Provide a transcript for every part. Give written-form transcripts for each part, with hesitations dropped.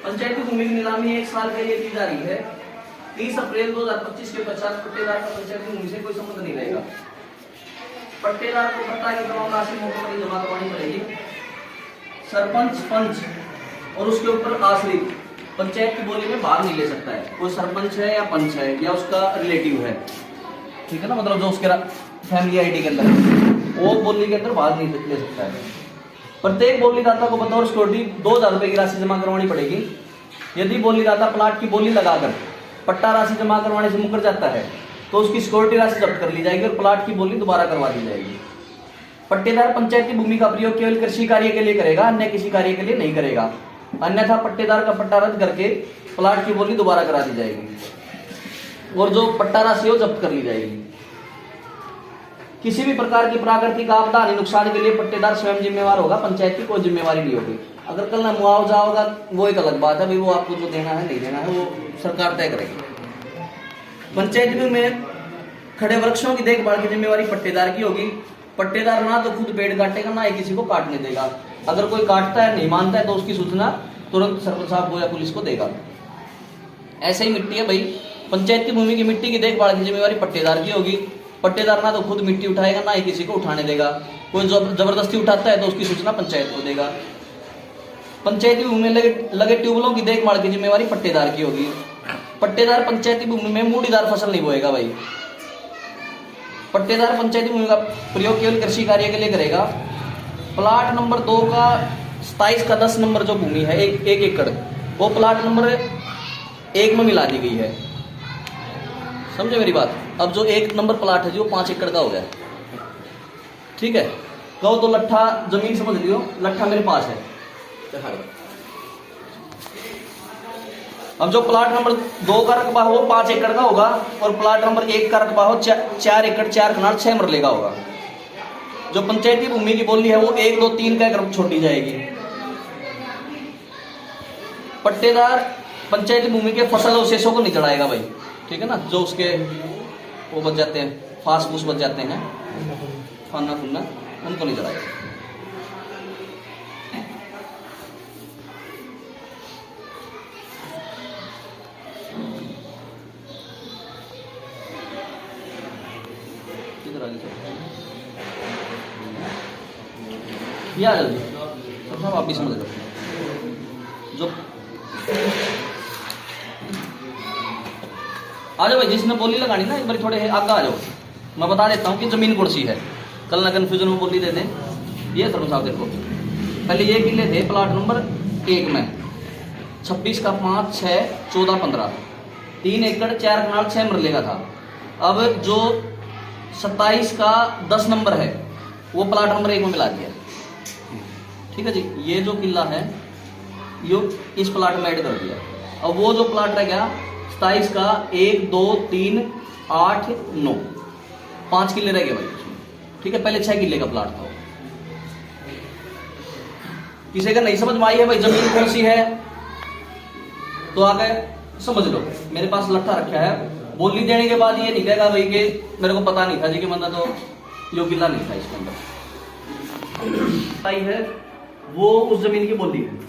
पंचायती भूमि की नीलामी 1 साल के लिए की जा रही है। 30 अप्रैल 2025 के पश्चात पट्टेदार का पंचायती भूमि से कोई संबंध नहीं रहेगा। पट्टेदार को पट्टा की तमाम राशि मौके पर जमा करवानी पड़ेगी। सरपंच, पंच और उसके ऊपर आश्रित पंचायत की बोली में भाग नहीं ले सकता है। कोई सरपंच है या पंच है या उसका रिलेटिव है, ठीक है ना, मतलब जो उसके फैमिली आईडी के अंदर है, वो बोली के अंदर भाग नहीं ले सकता है। प्रत्येक बोलीदाता को बतौर सिक्योरिटी 2000 रुपए की राशि जमा करवानी पड़ेगी। यदि बोलीदाता प्लाट की बोली लगाकर पट्टा राशि जमा करवाने से मुकर जाता है तो उसकी सिक्योरिटी राशि जब्त कर ली जाएगी और प्लाट की बोली दोबारा करवा दी जाएगी। पट्टेदार पंचायती भूमि का प्रयोग केवल कृषि कार्य के लिए करेगा, अन्य किसी कार्य के लिए नहीं करेगा। अन्यथा पट्टेदार का पट्टा रद्द करके प्लाट की बोली दोबारा करा दी जाएगी और जो पट्टा राशि है वो जब्त कर ली जाएगी। किसी भी प्रकार की प्राकृतिक आपदा हानि नुकसान के लिए पट्टेदार स्वयं जिम्मेवार होगा, पंचायत की कोई जिम्मेवारी नहीं होगी। अगर कल ना मुआवजा होगा वो एक अलग बात है, भाई वो आपको जो देना है नहीं देना है वो सरकार तय करेगी। पंचायत में खड़े वृक्षों की देखभाल की जिम्मेवारी पट्टेदार की होगी। पट्टेदार ना तो खुद पेड़ काटेगा ना ही किसी को काटने देगा। अगर कोई काटता है नहीं मानता है तो उसकी सूचना तुरंत सरपंच साहब को या पुलिस को देगा। ऐसे ही मिट्टी है भाई, पंचायत की भूमि की मिट्टी की देखभाल की जिम्मेवारी पट्टेदार की होगी। पट्टेदार ना तो खुद मिट्टी उठाएगा ना ही किसी को उठाने देगा। कोई जबरदस्ती उठाता है तो उसकी सूचना पंचायत को देगा। पंचायती भूमि में लगे ट्यूबवेलों की देखभाल की जिम्मेवारी पट्टेदार की होगी। पट्टेदार पंचायती भूमि में मूढ़ीदार फसल नहीं बोएगा भाई। पट्टेदार पंचायती भूमि का प्रयोग केवल कृषि कार्य के लिए करेगा। प्लाट नंबर 2 का 27 का 10 नंबर जो भूमि है 1 एकड़, वो प्लाट नंबर 1 में मिला दी गई है। समझे मेरी बात? अब जो 1 नंबर प्लाट है जो 5 एकड़ का हो गया, ठीक है। कहो तो लट्ठा जमीन समझ लियो, लट्ठा मेरे पास है। अब जो प्लाट नंबर 2 का रकबा हो 5 एकड़ का होगा और प्लाट नंबर 1 का रकबा हो 4 एकड़ 4 कनाल 6 मरले का होगा। जो पंचायती भूमि की बोली है वो 1, 2, 3 का क्रम छोड़ दी जाएगी। पट्टेदार पंचायती भूमि के फसल अवशेषों को नहीं चढ़ाएगा भाई, ठीक है ना। जो उसके वो बच जाते हैं, फास फूस बच जाते हैं, खाना खुना, उनको नहीं चढ़ाएगा। या जल्दी सब आप भी समझ लो। जो आ जाओ भाई, जिसने बोली लगानी ना एक बार थोड़े आगे आ जाओ। मैं बता देता हूँ कि जमीन कौन सी है, कल ना कन्फ्यूजन में बोली दे दें। ये सर साहब देखो, पहले ये किले थे प्लाट नंबर 1 में 26 का 5, 6, 14, 15 3 एकड़ 4 कनाल 6 मरले का था। अब जो 27 का 10 नंबर है वो प्लाट नंबर 1 में मिला दिया, ठीक है जी। ये जो किला है यो इस प्लाट में ऐड कर दिया। अब वो जो प्लाट रह गया 27 का 1, 2, 3, 8, 9 5 किले रह गए भाई, ठीक है। पहले 6 किले का प्लाट था। किसी का नहीं समझ में आई है भाई जमीन कौन सी है तो आगे समझ लो। मेरे पास लट्ठा रखा है, बोली देने के बाद ये नहीं कहेगा भाई कि मेरे को पता नहीं था जी कि मतलब तो यो किला नहीं था इसके अंदर। आई है वो उस जमीन की बोली है।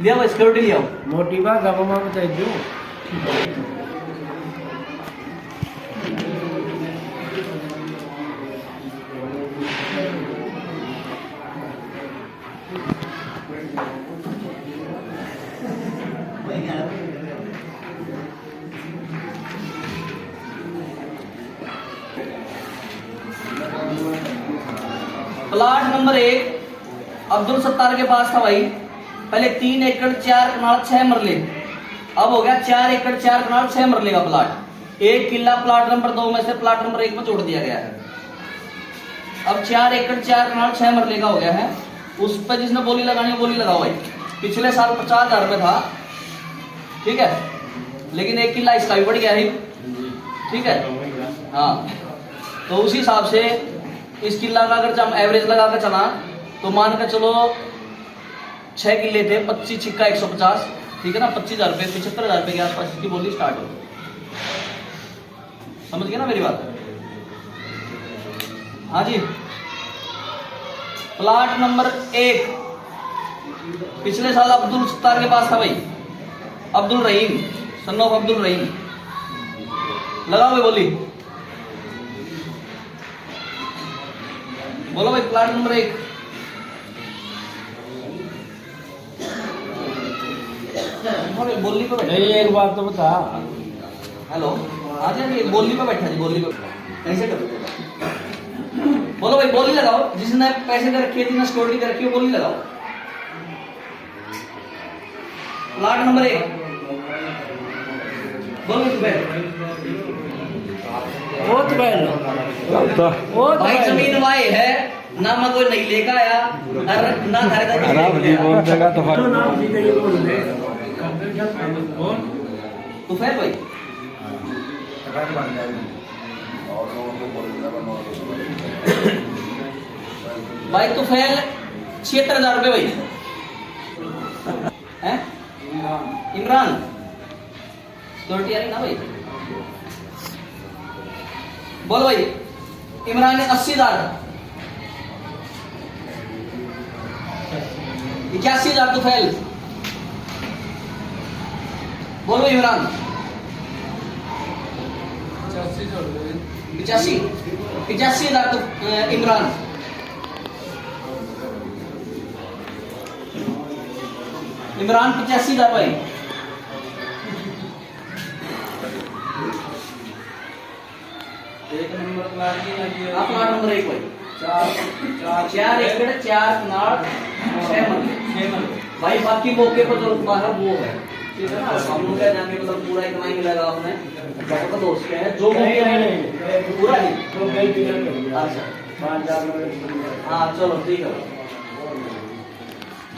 लिया भाई सिक्योरिटी लिया मोटी बात अब मैं बता दूं। प्लाट नंबर 1 अब्दुल सत्तार के पास था भाई। पहले 3 एकड़ 4 कनाल 6 मरले, अब हो गया 4 एकड़ 4 कनाल 6 मरले का प्लाट। 1 किला प्लाट नंबर 2 में से प्लाट नंबर 1 में जोड़ दिया गया है। अब 4 एकड़ 4 कनाल 6 मरले का हो गया है। उस पर जिसने बोली लगानी है बोली लगाओ भाई। पिछले साल 50,000 रुपये था, ठीक है, लेकिन 1 किला इसका भी बढ़ गया है, ठीक है। हाँ, तो उसी हिसाब से इस किला का अगर हम एवरेज लगा कर चला तो मान कर चलो 6 किले थे, 25 छिक्का 150, ठीक है ना। 25,000 रुपये 75,000 रुपये के आसपास इसकी बोली स्टार्ट हो। समझ गए ना मेरी बात? हाँ जी, प्लाट नंबर 1 पिछले साल अब्दुल सत्तार के पास था भाई, अब्दुल रहीम, सन ऑफ अब्दुल रहीम। लगाओ भाई बोली, बोलो भाई प्लाट नंबर 1। बोली पे बैठा, नहीं एक बात तो बता। हेलो आ जाइए, बोली पे बैठा जी, बोली पे कैसे कर। बोलो भाई बोली लगाओ, जिसने पैसे दे रखी है, जिसने सिक्योरिटी दे रखी है, बोली लगाओ। प्लाट नंबर 1 बोलो वो तो बैल वो तो भाई जमीन वाई है ना, मैं कोई नहीं लेकर आया और ना खरीदा तो नाम सीधे ये बोल दे तो फिर भाई भाई तो फैल 76,000 रुपये भाई हैं इमरान सिक्योरिटी आ रही ना भाई। बोलो भाई इमरान ने 80,000 81,000 तो फैल। बोलो इमरान 85,000 तो इमरान। इमरान 85,000 भाई। एक नंबर प्लाट की आप प्लाट नंबर 1 भाई 4 एकड़ 4 कनाल 6 मरले भाई। बाकी मौके पर जो बाहर वो है, ठीक है ना, हम लोग क्या जाएंगे, मतलब पूरा इतना ही मिलेगा आपने का दोस्त क्या है जो मौके नहीं पूरा नहीं तो कई दिन अच्छा 5,000 हाँ चलो ठीक है,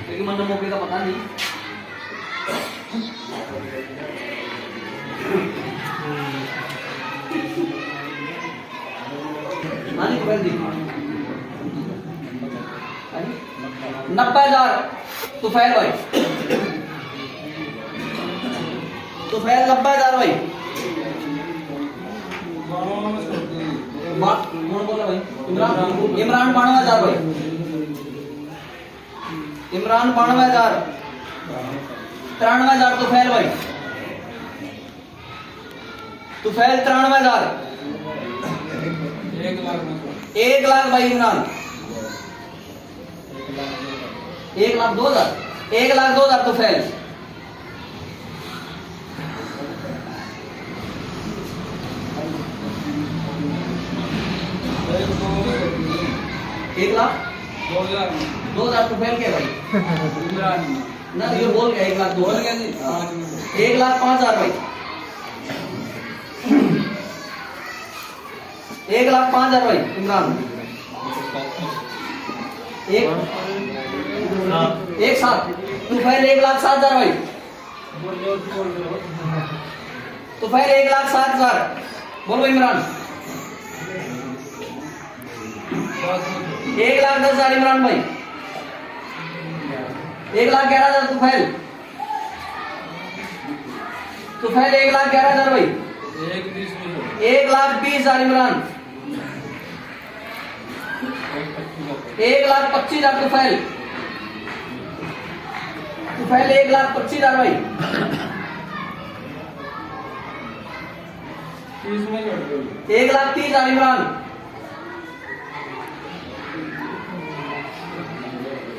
क्योंकि मतलब मौके का पता नहीं। नानी को 90,000 तुफैल भाई, तुफैल 90,000 भाई। कौन बोला भाई? इमरान 92,000 भाई। इमरान 92,000। 93,000 तुफैल भाई। तुफैल 93,000। 1 लाख भाई इमरान। 1,02,000। 1,02,000 तुफैल। एक लाख 2,000 तुफैल के भाई ना, ये बोल गया 1,02,000। 1,05,000 भाई। 1,05,000 भाई इमरान। एक साथ तुफैल 1,07,000 भाई। तुफैल 1,07,000। बोलो इमरान 1,10,000 इमरान भाई। 1,11,000 तुफैल। तुफैल 1,11,000 भाई। 1,20,000 इमरान। 1,25,000 तुफैल। तुफैल 1,25,000 भाई। 1,30,000 इमरान।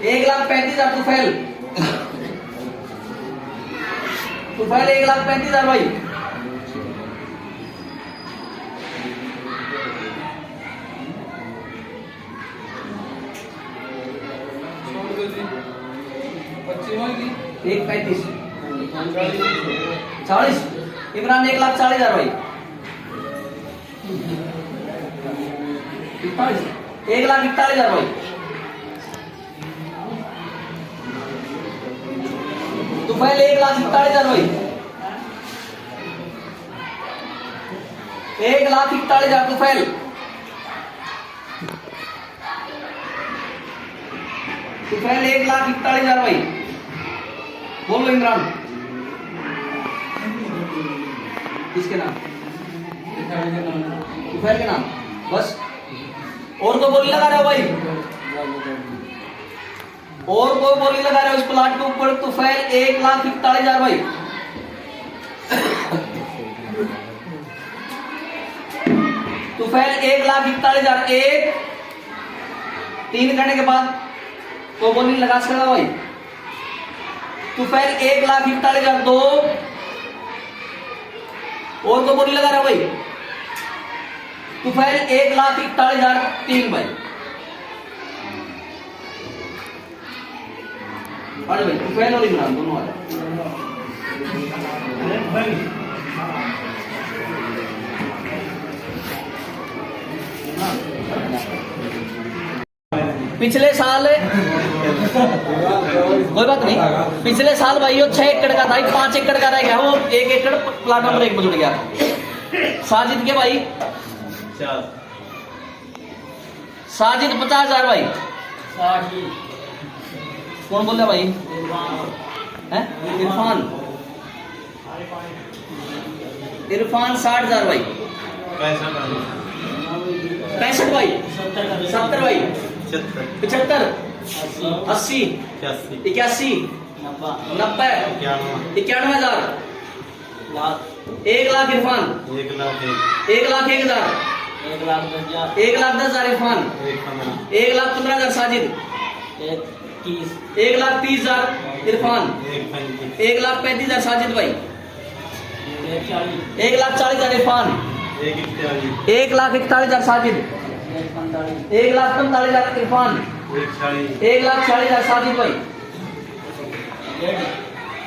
1,35,000 तुफैल। तुफैल 1,35,000 भाई। 1,35,000 40 इमरान 1,40,000 भाई। 1,41,000 भाई। तुफैल 1,41,000 भाई। 1,41,000 तुफैल। तुफैल 1,41,000 भाई। बोलो इमरान किसके नाम? तुफैल के नाम बस, और तो बोली लगा रहे हो भाई। और कोई बोली लगा रहे हो इस प्लाट के ऊपर तुफैल 1,41,000 भाई। तुफैल 1,41,000 एक 3 करने के बाद कोई बोली लगा सकता भाई। तुफैल 1,41,000 2 और कोई बोली लगा रहा भाई। तुफैल 1,41,000 3 भाई। अरे भाई तुफैल और इमरान दोनों आ जाए। पिछले साल कोई बात नहीं, पिछले साल भाई वो 6 एकड़ का था, 5 एकड़ का रह गया, वो 1 एकड़ प्लाट नंबर 1 में जुड़ गया। साजिद के भाई साजिद 50,000 भाई। कौन बोल रहा भाई? इरफान 60,000 भाई। 65 भाई, 70 भाई, 75, 80, 81, 90, 91,000, 1 लाख इरफान, 1,01,000, 1,10,000 इरफान, 1,15,000 साजिद, 1,30,000 इरफान, 1,35,000 साजिद भाई, 1,40,000 इरफान, 1,41,000 साजिद, 1,45,000 इरफान, 1,40,000 साजिद भाई,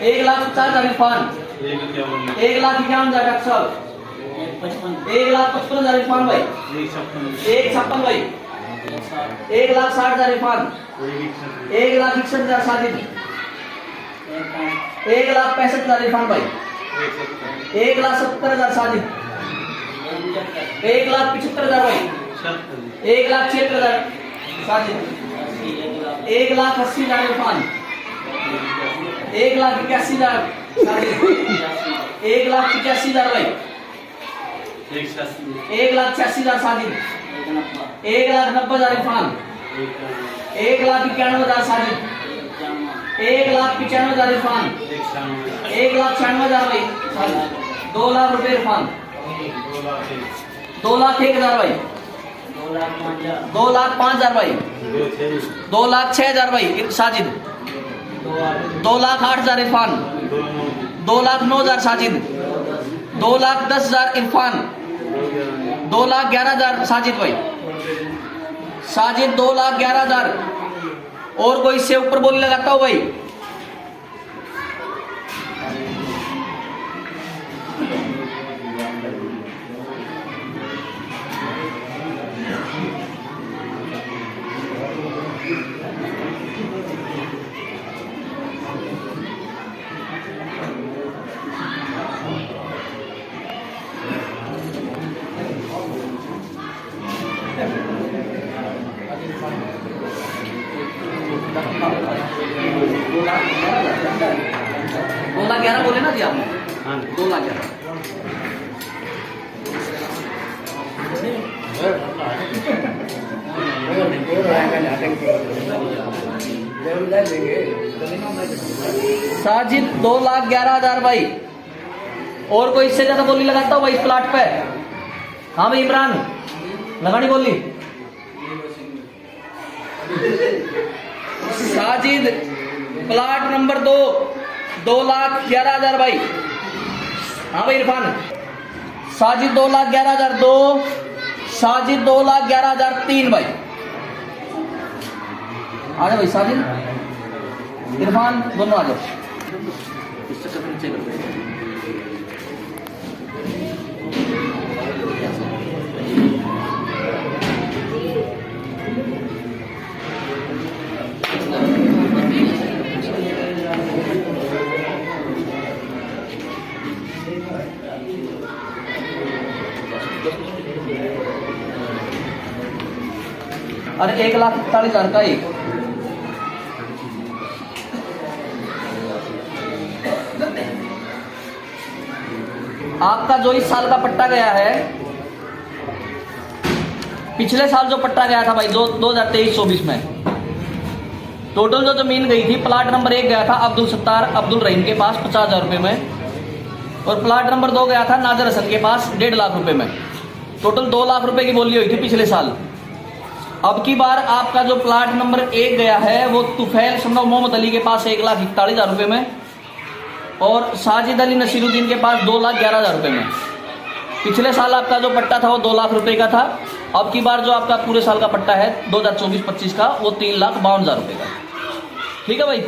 1,50,000 इरफान, 1,51,000 डॉक्टर साहब, 1,55,000 इरफान भाई, 1,56 भाई, 1,60,000 इरफान, 1,61,000 साजिद, 1,65,000 इरफान भाई, 1,70,000 साजिद, 1,75,000 भाई, 1,76,000 साजिद, 1,80,000 इरफान, 1,81,000 साजिद, 1,85,000 भाई, 1,86,000 साजिद, 1,90,000 इरफान, 1,91,000 साजिद, 1,95,000 इरफान, 1,96,000 भाई साजिद, 2 लाख रुपए इरफान, 2,01,000 भाई, 2,05,000 भाई, 2,06,000 भाई साजिद, 2,08,000 इरफान, 2,09,000 साजिद, 2,10,000 इरफान, 2,11,000 साजिद भाई, साजिद 2,11,000। और कोई इससे ऊपर बोली लगाता हो भाई? दो लाख 11 बोले ना जी आपने? 2,11,000। साजिद 2,11,000 भाई। और कोई इससे ज्यादा बोली लगाता हो भाई इस प्लाट पे? हाँ भाई इमरान लगानी बोली। साजिद प्लाट नंबर 2 2,11,000 भाई। हाँ भाई इरफान साजिद 2,11,000 2, साजिद 2,11,000 3 भाई। आ जाओ भाई साजिद इरफान दोनों आ जाओ। इस चक्कर में नीचे कर दो। अरे 1,41,000 का एक। आपका जो इस साल का पट्टा गया है, पिछले साल जो पट्टा गया था भाई 2023-24 में, टोटल जो जमीन गई थी, प्लाट नंबर 1 गया था अब्दुल सत्तार अब्दुल रहीम के पास 50,000 रुपए में, और प्लाट नंबर 2 गया था नाजर हसन के पास 1.5 लाख रुपए में। टोटल 2 लाख रुपए की बोली हुई थी पिछले साल। अब की बार आपका जो प्लाट नंबर 1 गया है वो तुफैल सन्नो मोहम्मद अली के पास 1,41,000 रुपए में, और साजिद अली नसीरुद्दीन के पास 2,11,000 रुपए में। पिछले साल आपका जो पट्टा था वो 2 लाख रुपए का था। अब की बार जो आपका पूरे साल का पट्टा है 2024-25 का वो 3,52,000 रुपए का। ठीक है भाई।